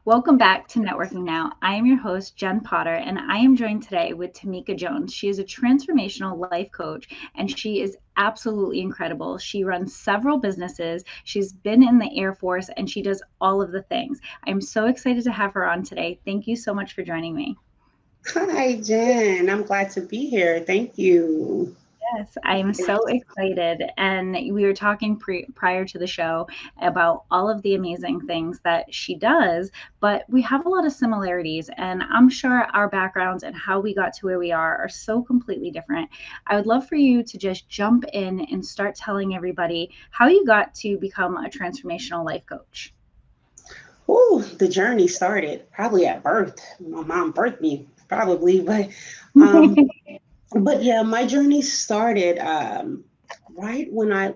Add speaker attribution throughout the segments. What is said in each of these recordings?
Speaker 1: Welcome back to Networking Now. I am your host, Jen Potter, and I am joined today with Tamika Jones. She is a transformational life coach, and she is absolutely incredible. She runs several businesses. She's been in the Air Force, and she does all of the things. I'm so excited to have her on today. Thank you so much for joining me.
Speaker 2: Hi, Jen. I'm glad to be here. Thank you.
Speaker 1: Yes, I'm so excited. And we were talking prior to the show about all of the amazing things that she does, but we have a lot of similarities. And I'm sure our backgrounds and how we got to where we are so completely different. I would love for you to just jump in and start telling everybody how you got to become a transformational life coach.
Speaker 2: Oh, the journey started probably at birth. My mom birthed me, probably, um, but yeah, my journey started right when I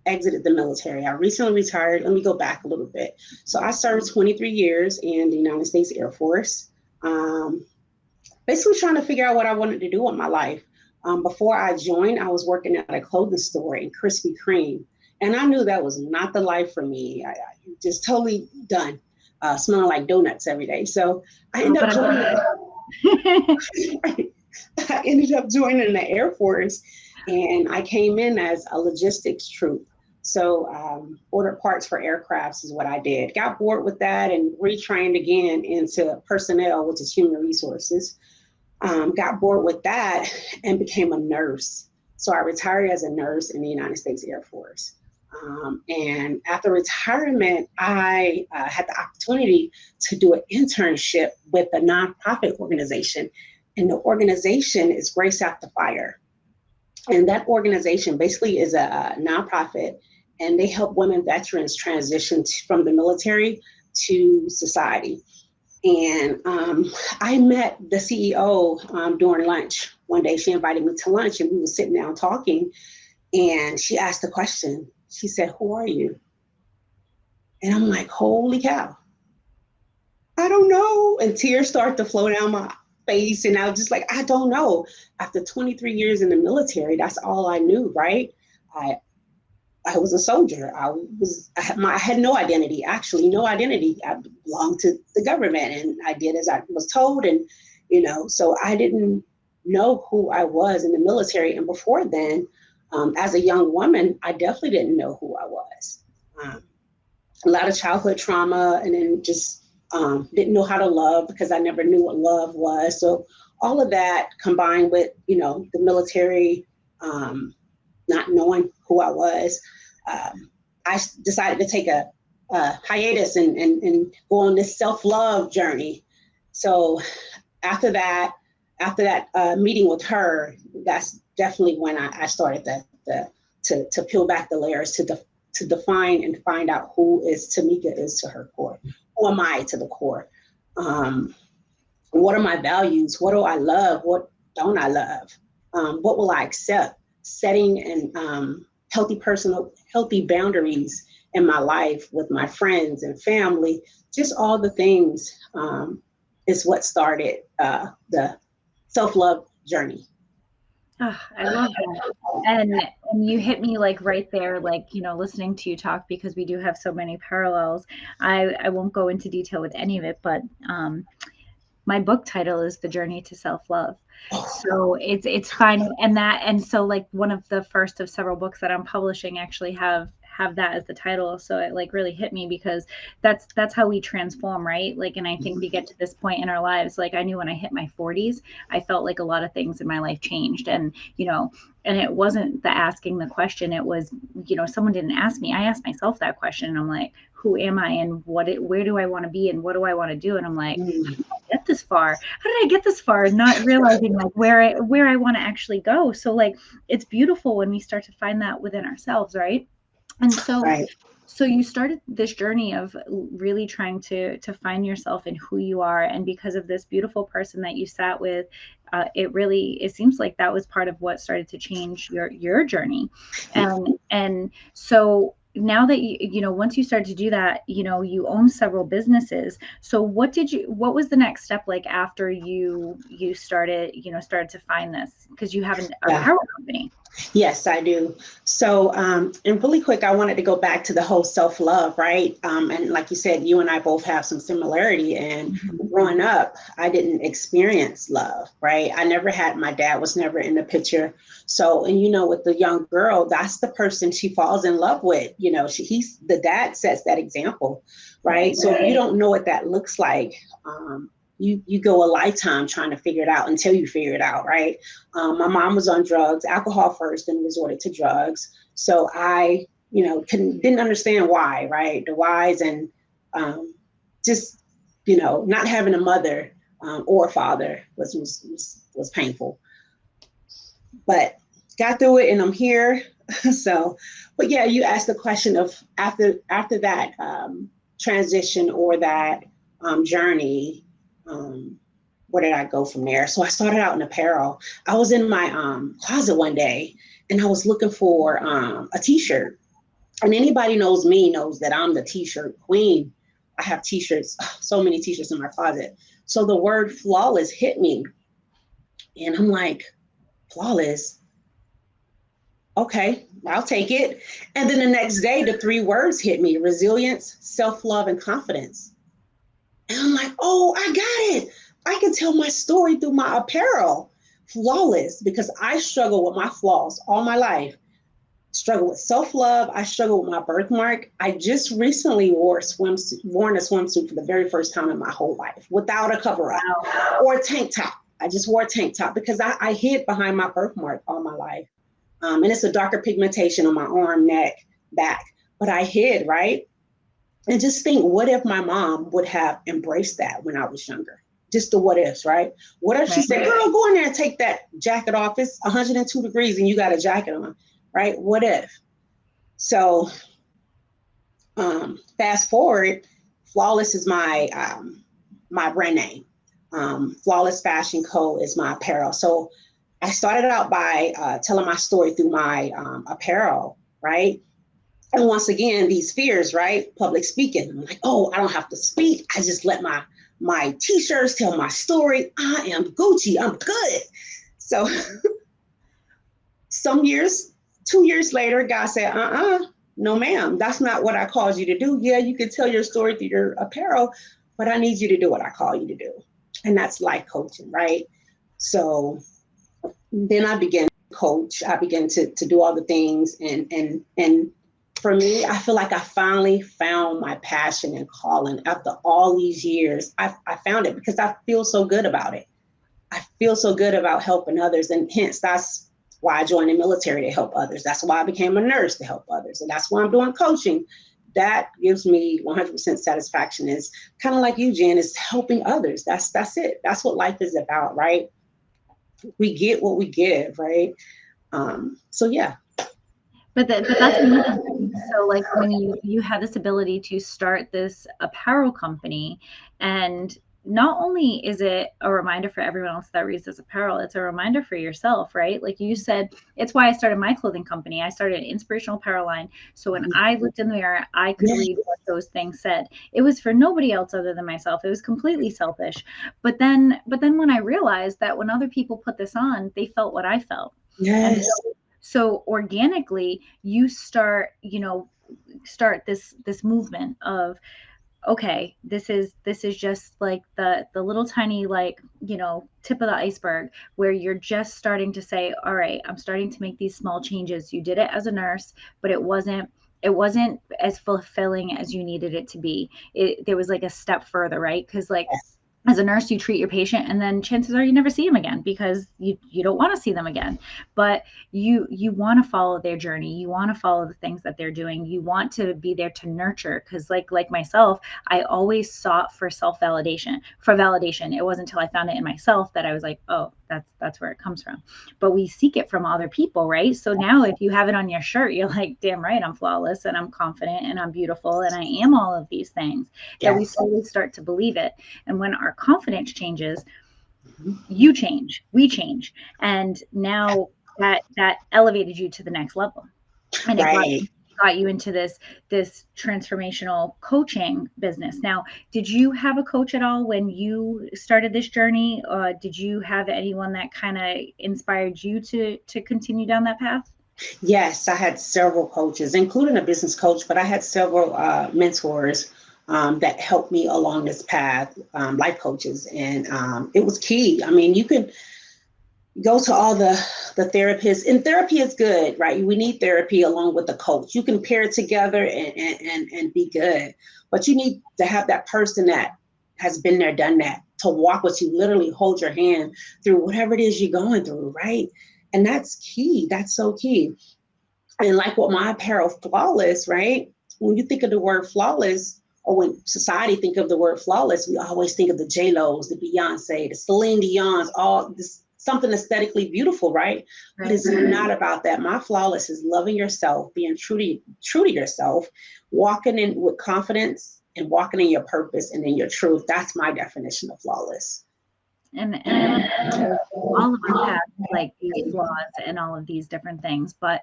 Speaker 2: exited the military. I recently retired. Let me go back a little bit. So I served 23 years in the United States Air Force. Um, Basically trying to figure out what I wanted to do with my life. Before I joined, I was working at a clothing store in Krispy Kreme, and I knew that was not the life for me. I just totally done, smelling like donuts every day. So I
Speaker 1: Oh,
Speaker 2: ended
Speaker 1: but
Speaker 2: up joining. I ended up joining the Air Force, and I came in as a logistics troop. So ordered parts for aircrafts is what I did. Got bored with that and retrained again into personnel, which is human resources. Got bored with that and became a nurse. So I retired as a nurse in the United States Air Force. And after retirement, I had the opportunity to do an internship with a nonprofit organization. And the organization is Grace After Fire. And that organization basically is a nonprofit, and they help women veterans transition from the military to society. And I met the CEO during lunch. One day she invited me to lunch and we were sitting down talking. And she asked the question. She said, "Who are you?" And I'm like, holy cow, I don't know. And tears start to flow down my face. And I was just like, I don't know. After 23 years in the military, that's all I knew, right? I, I was a soldier. I had no identity, actually, no identity. I belonged to the government and I did as I was told. And, so I didn't know who I was in the military. And before then, as a young woman, I definitely didn't know who I was. Um, a lot of childhood trauma and then just didn't know how to love because I never knew what love was. So all of that combined with, the military, um, not knowing who I was, um, I decided to take a hiatus and go on this self-love journey. So after that, meeting with her, that's definitely when I started to peel back the layers to define and find out who is Tamika is to her core. Who am I to the core? Um, what are my values? What do I love? What don't I love? What will I accept? Setting and healthy boundaries in my life with my friends and family, just all the things is what started the self-love journey.
Speaker 1: Oh, I love that. And you hit me like right there, like, listening to you talk because we do have so many parallels. I won't go into detail with any of it, but my book title is The Journey to Self-Love. So it's fine. And so like one of the first of several books that I'm publishing actually have that as the title. So it like really hit me because that's how we transform, right? Like, and I think we get to this point in our lives. Like I knew when I hit my 40s, I felt like a lot of things in my life changed. And it wasn't the asking the question. It was, someone didn't ask me. I asked myself that question and I'm like, who am I and where do I want to be and what do I want to do? And I'm like,
Speaker 2: Mm,
Speaker 1: get this far? How did I get this far? Not realizing like where I want to actually go. So like it's beautiful when we start to find that within ourselves, right? And
Speaker 2: right.
Speaker 1: so you started this journey of really trying to find yourself and who you are, and because of this beautiful person that you sat with, it seems like that was part of what started to change your journey, and so now that once you started to do that, you own several businesses. So what was the next step like after you started to find this? Because you have a
Speaker 2: Yeah.
Speaker 1: power company.
Speaker 2: Yes, I do. So, and really quick, I wanted to go back to the whole self-love, right? And like you said, you and I both have some similarity. And
Speaker 1: Mhm.
Speaker 2: growing up, I didn't experience love, right? I never had, my dad was never in the picture. So, and with the young girl, that's the person she falls in love with. He's the dad sets that example, right? So if you don't know what that looks like, you go a lifetime trying to figure it out until you figure it out, right? My mom was on drugs, alcohol first, then resorted to drugs. So I, didn't understand why, right? The whys, and just, not having a mother or a father was painful. But got through it, and I'm here. So, but yeah, you asked the question of after that transition or that journey. Um, where did I go from there? So I started out in apparel. I was in my closet one day, and I was looking for a t-shirt. And anybody knows me knows that I'm the t-shirt queen. I have t-shirts, so many t-shirts in my closet. So the word flawless hit me, and I'm like, flawless? Okay, I'll take it. And then the next day, the three words hit me: resilience, self-love, and confidence. And I'm like, oh, I got it. I can tell my story through my apparel. Flawless, because I struggle with my flaws all my life. Struggle with self-love. I struggle with my birthmark. I just recently worn a swimsuit for the very first time in my whole life without a cover-up or a tank top. I just wore a tank top because I hid behind my birthmark all my life. And it's a darker pigmentation on my arm, neck, back. But I hid, right? And just think, what if my mom would have embraced that when I was younger? Just the what ifs, right? What if she said, girl, go in there and take that jacket off. It's 102 degrees and you got a jacket on, right? What if? So fast forward, Flawless is my brand name. Flawless Fashion Co. is my apparel. So I started out by telling my story through my apparel, right? And once again, these fears, right? Public speaking. I'm like, oh, I don't have to speak. I just let my t-shirts tell my story. I am Gucci. I'm good. So some years, 2 years later, God said, no, ma'am, that's not what I called you to do. Yeah, you can tell your story through your apparel, but I need you to do what I call you to do. And that's life coaching, right? So then I began to coach. I began to do all the things, and for me, I feel like I finally found my passion and calling after all these years. I found it because I feel so good about it. I feel so good about helping others, and hence that's why I joined the military, to help others. That's why I became a nurse, to help others, and that's why I'm doing coaching. That gives me 100% satisfaction. Is kind of like you, Jen, is helping others. That's it. That's what life is about, right? We get what we give, right? So yeah.
Speaker 1: But that's amazing. So like when you have this ability to start this apparel company, and not only is it a reminder for everyone else that reads this apparel, it's a reminder for yourself, right? Like you said, it's why I started my clothing company. I started an inspirational apparel line. So when I looked in the mirror, I could
Speaker 2: Yeah.
Speaker 1: read what those things said. It was for nobody else other than myself. It was completely selfish. But then when I realized that when other people put this on, they felt what I felt. And
Speaker 2: Yes.
Speaker 1: so organically you start this movement of, okay, this is just like the little tiny, like, tip of the iceberg, where you're just starting to say, all right, I'm starting to make these small changes. You did it as a nurse, but it wasn't as fulfilling as you needed it to be. There was like a step further, right? Because like
Speaker 2: Yes.
Speaker 1: as a nurse, you treat your patient and then chances are you never see them again because you don't want to see them again. But you want to follow their journey. You want to follow the things that they're doing. You want to be there to nurture, because like myself, I always sought for validation. It wasn't until I found it in myself that I was like, oh, that's where it comes from. But we seek it from other people, right? So now if you have it on your shirt, you're like, damn right, I'm flawless and I'm confident and I'm beautiful and I am all of these things, that we
Speaker 2: Yes.
Speaker 1: slowly start to believe it. And when our confidence changes,
Speaker 2: Mhm.
Speaker 1: you change, we change. And now that elevated you to the next level. And it brought
Speaker 2: Right.
Speaker 1: got you into this transformational coaching business. Now, did you have a coach at all when you started this journey? Did you have anyone that kind of inspired you to continue down that path?
Speaker 2: Yes, I had several coaches, including a business coach, but I had several mentors that helped me along this path, life coaches, and it was key. I mean, you can go to all the therapists, and therapy is good, right? We need therapy along with the coach. You can pair it together and be good, but you need to have that person that has been there, done that, to walk with you, literally hold your hand through whatever it is you're going through, right? And that's key. That's so key. And like what my apparel flawless, right? When you think of the word flawless, or when society think of the word flawless, we always think of the J Lo's, the Beyonce, the Celine Dion's, all this something aesthetically beautiful, right? But
Speaker 1: Right.
Speaker 2: it's not about that. My flawless is loving yourself, being true to yourself, walking in with confidence and walking in your purpose and in your truth. That's my definition of flawless.
Speaker 1: And I love that because all of us have like these flaws and all of these different things, but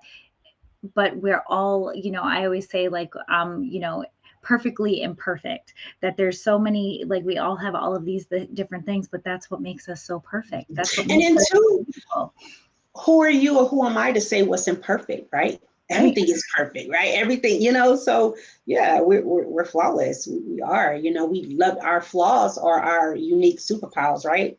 Speaker 1: we're all, I always say like, perfectly imperfect, that there's so many, like we all have all of these different things, but that's what makes us so perfect. That's what
Speaker 2: And
Speaker 1: makes
Speaker 2: then
Speaker 1: us so
Speaker 2: two,
Speaker 1: beautiful.
Speaker 2: who are you or who am I to say what's imperfect, right?
Speaker 1: Right.
Speaker 2: Everything is perfect, right? Everything, so yeah, we're flawless. We are, we love our flaws or our unique superpowers, right?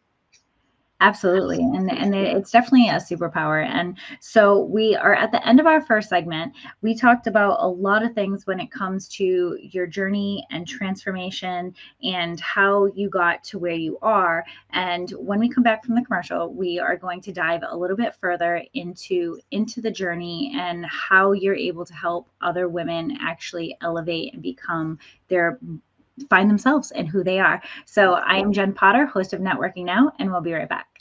Speaker 1: Absolutely. And it's definitely a superpower. And so we are at the end of our first segment. We talked about a lot of things when it comes to your journey and transformation and how you got to where you are. And when we come back from the commercial, we are going to dive a little bit further into the journey and how you're able to help other women actually elevate and become their find themselves and who they are. So I am Jen Potter, host of Networking Now, and we'll be right back.